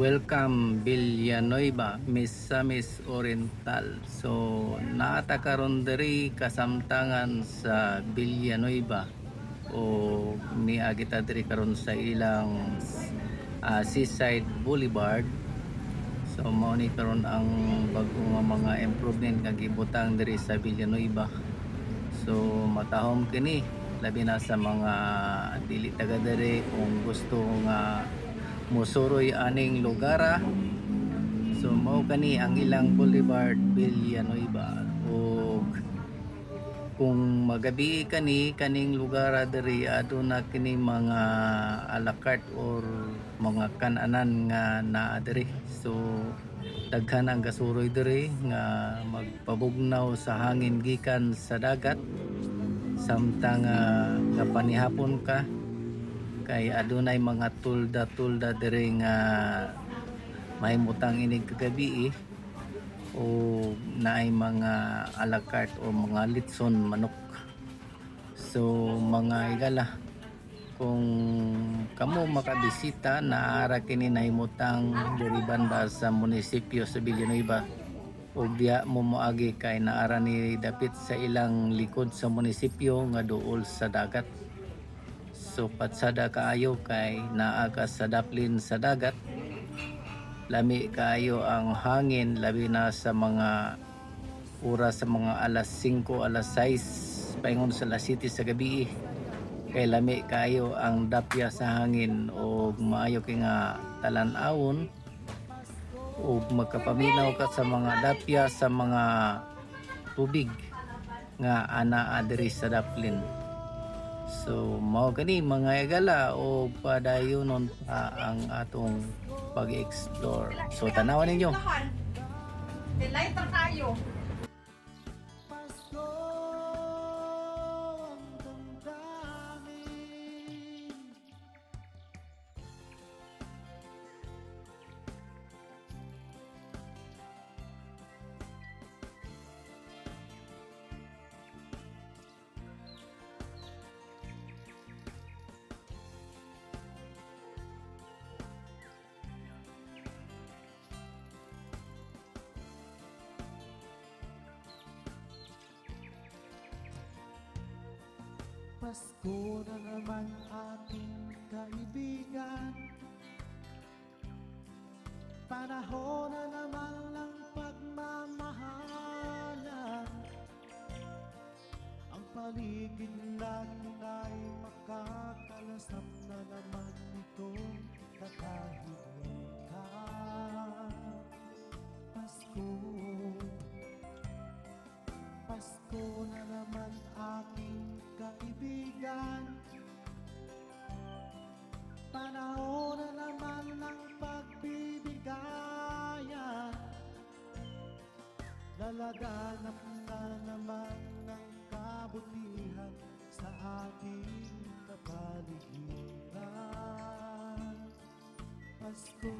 Welcome Villanueva, Misamis Oriental. So naata karon diri kasamtangan sa Villanueva o niya kita diri karon sa ilang Seaside Boulevard. So mao ni karon ang bagong mga improvement nga gibutang diri sa Villanueva. So matahom kini labi na sa mga dili taga diri kung gusto nga musuroy aning lugara. So mao kani ang ilang Boulevard Villanueva. O kung magabi kaning lugar diri aduna kini mga ala carte or mga kananan nga naa diri. So daghan ang gasuroy diri nga magpabugnaw sa hangin gikan sa dagat samtang kapanihapon ka kay adunay mga tulda diri nga mahimutang inig kagabi o naay mga ala carte o mga litson manok. So mga igala, kung kamo makabisita naara kini nahimutang diri banda sa munisipyo sa Villanueva ug diha mo moagi kay naara ni dapit sa ilang likod sa munisipyo nga duol sa dagat. So patsada kaayo kay naa ka sa daplin sa dagat. Lami kaayo ang hangin labi na sa mga oras sa mga alas 5, alas 6 paingon sa alas 7 sa gabi. Kay lami kaayo ang dapya sa hangin o maayo kay nga talan-awon o magkapaminaw ka sa mga dapya sa mga tubig nga anaa diri sa daplin. So mao gani mga igala o padayonon pa ang atong pag-explore. So tanawan ninyo. Lighter tayo. Pasko na naman ating kaibigan, panahon na naman ng pagmamahalan. Ang paligid natin ay makakalasap na naman itong katahimikan. Pasko na naman aking kaibigan, panahon na naman ng pagbibigayan. Lalaganap na naman ng kabutihan sa ating kapaligiran. Pasko